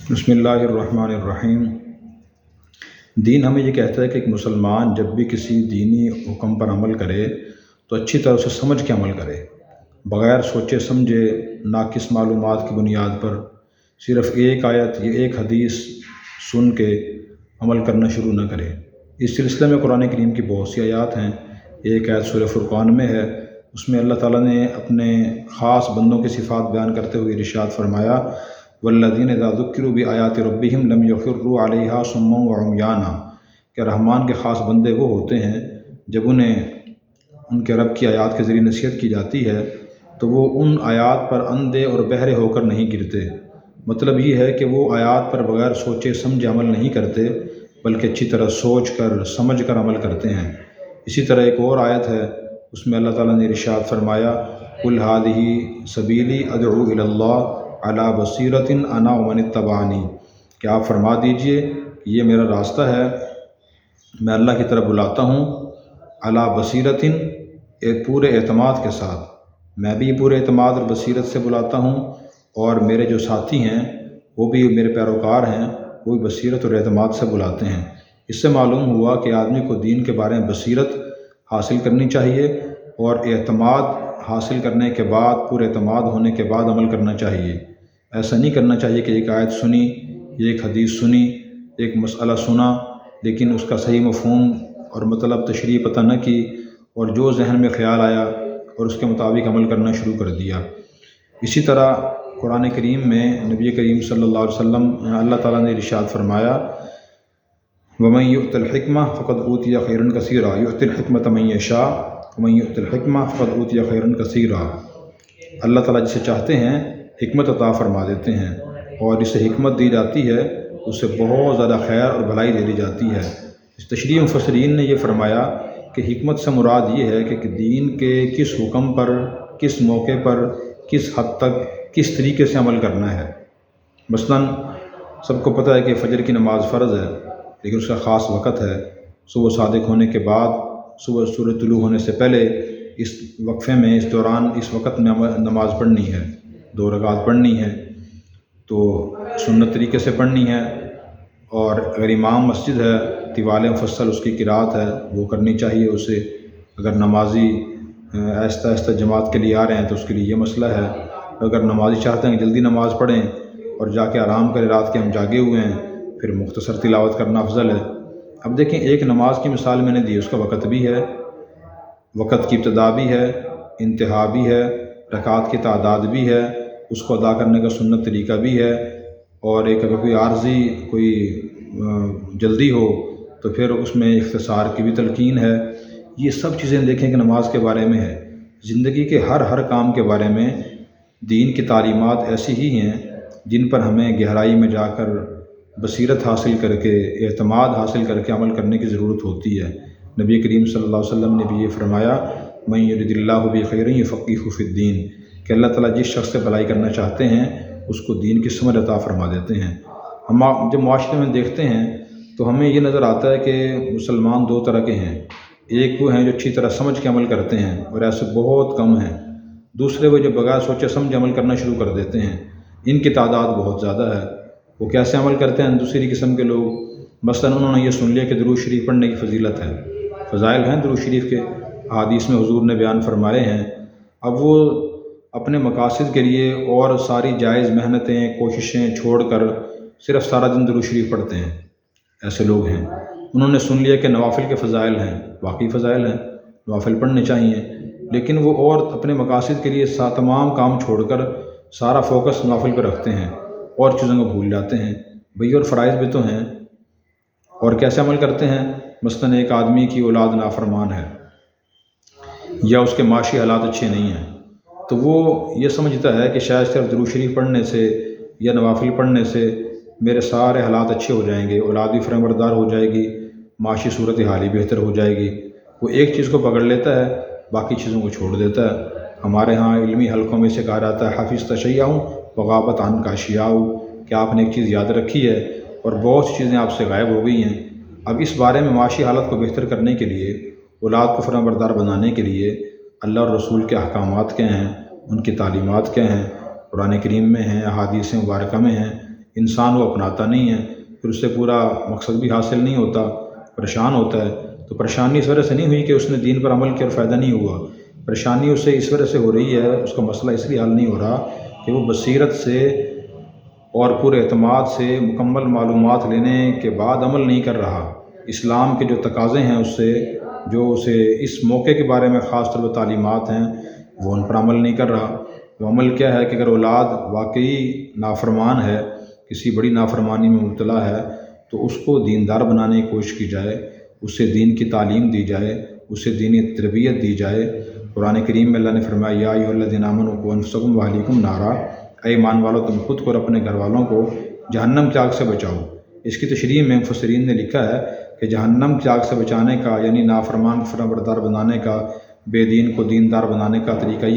بسم اللہ الرحمن الرحیم۔ دین ہمیں یہ کہتا ہے کہ ایک مسلمان جب بھی کسی دینی حکم پر عمل کرے تو اچھی طرح اسے سمجھ کے عمل کرے، بغیر سوچے سمجھے ناقص معلومات کی بنیاد پر صرف ایک آیت یا ایک حدیث سن کے عمل کرنا شروع نہ کرے۔ اس سلسلے میں قرآن کریم کی بہت سی آیات ہیں۔ ایک آیت سورہ فرقان میں ہے، اس میں اللہ تعالیٰ نے اپنے خاص بندوں کی صفات بیان کرتے ہوئے ارشاد فرمایا، والذین اذا ذکروا بآیات ربہم لم یخروا علیہا صما وعمیانا، کہ رحمان کے خاص بندے وہ ہوتے ہیں جب انہیں ان کے رب کی آیات کے ذریعے نصیحت کی جاتی ہے تو وہ ان آیات پر اندھے اور بہرے ہو کر نہیں گرتے۔ مطلب یہ ہے کہ وہ آیات پر بغیر سوچے سمجھے عمل نہیں کرتے، بلکہ اچھی طرح سوچ کر سمجھ کر عمل کرتے ہیں۔ اسی طرح ایک اور آیت ہے، اس میں اللہ تعالیٰ نے ارشاد فرمایا، قل ھذہ سبیلی ادعو الی اللہ علی بصیرۃ انا ومن اتبعنی، کہ آپ فرما دیجئے کہ یہ میرا راستہ ہے، میں اللہ کی طرف بلاتا ہوں، علی بصیرۃ، ایک پورے اعتماد کے ساتھ، میں بھی پورے اعتماد اور بصیرت سے بلاتا ہوں، اور میرے جو ساتھی ہیں وہ بھی میرے پیروکار ہیں، وہ بھی بصیرت اور اعتماد سے بلاتے ہیں۔ اس سے معلوم ہوا کہ آدمی کو دین کے بارے میں بصیرت حاصل کرنی چاہیے اور اعتماد حاصل کرنے کے بعد، پورے اعتماد ہونے کے بعد عمل کرنا چاہیے۔ ایسا نہیں کرنا چاہیے کہ ایک آیت سنی، ایک حدیث سنی، ایک مسئلہ سنا، لیکن اس کا صحیح مفہوم اور مطلب تشریح پتہ نہ کی، اور جو ذہن میں خیال آیا اور اس کے مطابق عمل کرنا شروع کر دیا۔ اسی طرح قرآن کریم میں نبی کریم صلی اللہ علیہ وسلم اللہ تعالیٰ نے ارشاد فرمایا، وَمَن يُؤْتَ الْحِكْمَةَ فَقَدْ أُوتِيَ خَيْرًا كَثِيرًا يُؤْتِ الْحِكْمَةَ مَن يَشَاءُ وَمَن يُؤْتَ الْحِكْمَةَ فَقَدْ أُوتِيَ خَيْرًا كَثِيرًا۔ اللہ تعالیٰ جسے چاہتے ہیں حکمت عطا فرما دیتے ہیں، اور جسے حکمت دی جاتی ہے اسے بہت زیادہ خیر اور بھلائی دے دی جاتی ہے۔ اس تشریح مفسرین نے یہ فرمایا کہ حکمت سے مراد یہ ہے کہ دین کے کس حکم پر، کس موقع پر، کس حد تک، کس طریقے سے عمل کرنا ہے۔ مثلاً سب کو پتہ ہے کہ فجر کی نماز فرض ہے، لیکن اس کا خاص وقت ہے، صبح صادق ہونے کے بعد، صبح سورج طلوع ہونے سے پہلے، اس وقفے میں، اس دوران، اس وقت میں نماز پڑھنی ہے، 2 رکعت پڑھنی ہے، تو سنت طریقے سے پڑھنی ہے، اور اگر امام مسجد ہے، طوال مفصل اس کی قرات ہے، وہ کرنی چاہیے اسے۔ اگر نمازی آہستہ آہستہ جماعت کے لیے آ رہے ہیں تو اس کے لیے یہ مسئلہ ہے۔ اگر نمازی چاہتے ہیں کہ جلدی نماز پڑھیں اور جا کے آرام کریں، رات کے ہم جاگے ہوئے ہیں، پھر مختصر تلاوت کرنا افضل ہے۔ اب دیکھیں، ایک نماز کی مثال میں نے دی، اس کا وقت بھی ہے، وقت کی ابتدا بھی ہے، انتہا بھی ہے، رکعات کی تعداد بھی ہے، اس کو ادا کرنے کا سنت طریقہ بھی ہے، اور ایک اگر کوئی عارضی، کوئی جلدی ہو تو پھر اس میں اختصار کی بھی تلقین ہے۔ یہ سب چیزیں دیکھیں کہ نماز کے بارے میں ہے۔ زندگی کے ہر کام کے بارے میں دین کی تعلیمات ایسی ہی ہیں جن پر ہمیں گہرائی میں جا کر بصیرت حاصل کر کے، اعتماد حاصل کر کے عمل کرنے کی ضرورت ہوتی ہے۔ نبی کریم صلی اللہ علیہ وسلم نے بھی یہ فرمایا، من یرد اللہ بہ خیرا یفقہہ فی الدین، کہ اللہ تعالیٰ جس شخص سے بھلائی کرنا چاہتے ہیں اس کو دین کی سمجھ عطا فرما دیتے ہیں۔ ہم جب معاشرے میں دیکھتے ہیں تو ہمیں یہ نظر آتا ہے کہ مسلمان 2 طرح کے ہیں۔ ایک وہ ہیں جو اچھی طرح سمجھ کے عمل کرتے ہیں، اور ایسے بہت کم ہیں۔ دوسرے وہ جو بغیر سوچے سمجھے عمل کرنا شروع کر دیتے ہیں، ان کی تعداد بہت زیادہ ہے۔ وہ کیسے عمل کرتے ہیں؟ دوسری قسم کے لوگ، مثلاً انہوں نے یہ سن لیا کہ درود شریف پڑھنے کی فضیلت ہے، فضائل ہیں درود شریف کے، احادیث میں حضور نے بیان فرمائے ہیں۔ اب وہ اپنے مقاصد کے لیے اور ساری جائز محنتیں، کوششیں چھوڑ کر صرف سارا دن درود شریف پڑھتے ہیں۔ ایسے لوگ ہیں۔ انہوں نے سن لیا کہ نوافل کے فضائل ہیں، واقعی فضائل ہیں، نوافل پڑھنے چاہیے، لیکن وہ اور اپنے مقاصد کے لیے تمام کام چھوڑ کر سارا فوکس نوافل پہ رکھتے ہیں، اور چیزوں کو بھول جاتے ہیں۔ بھئی اور فرائض بھی تو ہیں۔ اور کیسے عمل کرتے ہیں؟ مثلاً ایک آدمی کی اولاد نافرمان ہے، یا اس کے معاشی حالات اچھے نہیں ہیں، تو وہ یہ سمجھتا ہے کہ شاید صرف درود شریف پڑھنے سے یا نوافل پڑھنے سے میرے سارے حالات اچھے ہو جائیں گے، اولاد بھی فرمانبردار ہو جائے گی، معاشی صورتحال ہی بہتر ہو جائے گی۔ وہ ایک چیز کو پکڑ لیتا ہے، باقی چیزوں کو چھوڑ دیتا ہے۔ ہمارے ہاں علمی حلقوں میں سے کہا جاتا ہے، حفظت شیئا وغابت عنک اشیاء، کہ آپ نے ایک چیز یاد رکھی ہے اور بہت سی چیزیں آپ سے غائب ہو گئی ہیں۔ اب اس بارے میں معاشی حالت کو بہتر کرنے کے لیے، اولاد کو فرمانبردار بنانے کے لیے اللہ اور رسول کے احکامات کیا ہیں، ان کی تعلیمات کیا ہیں، قرآن کریم میں ہیں، احادیث مبارکہ میں ہیں، انسان وہ اپناتا نہیں ہے، پھر اس سے پورا مقصد بھی حاصل نہیں ہوتا، پریشان ہوتا ہے۔ تو پریشانی اس وجہ سے نہیں ہوئی کہ اس نے دین پر عمل کیا اور فائدہ نہیں ہوا، پریشانی اس سے اس وجہ سے ہو رہی ہے، اس کا مسئلہ اس لیے حل نہیں ہو رہا کہ وہ بصیرت سے اور پورے اعتماد سے مکمل معلومات لینے کے بعد عمل نہیں کر رہا۔ اسلام کے جو تقاضے ہیں اس سے جو اسے اس موقع کے بارے میں خاص طور پر تعلیمات ہیں وہ ان پر عمل نہیں کر رہا۔ وہ عمل کیا ہے کہ اگر اولاد واقعی نافرمان ہے، کسی بڑی نافرمانی میں مبتلا ہے، تو اس کو دیندار بنانے کی کوشش کی جائے، اسے دین کی تعلیم دی جائے، اسے دینی تربیت دی جائے۔ قرآن کریم میں اللہ نے فرمایا یا ایھا الذین آمنوا قوا انفسکم واہلیکم نارا، اے ایمان والو تم خود کو اور اپنے گھر والوں کو جہنم کی آگ سے بچاؤ۔ اس کی تشریح میں مفسرین نے لکھا ہے کہ جہنم کی آگ سے بچانے کا یعنی نافرمان کو فرمانبردار بنانے کا، بے دین کو دیندار بنانے کا طریقہ یہ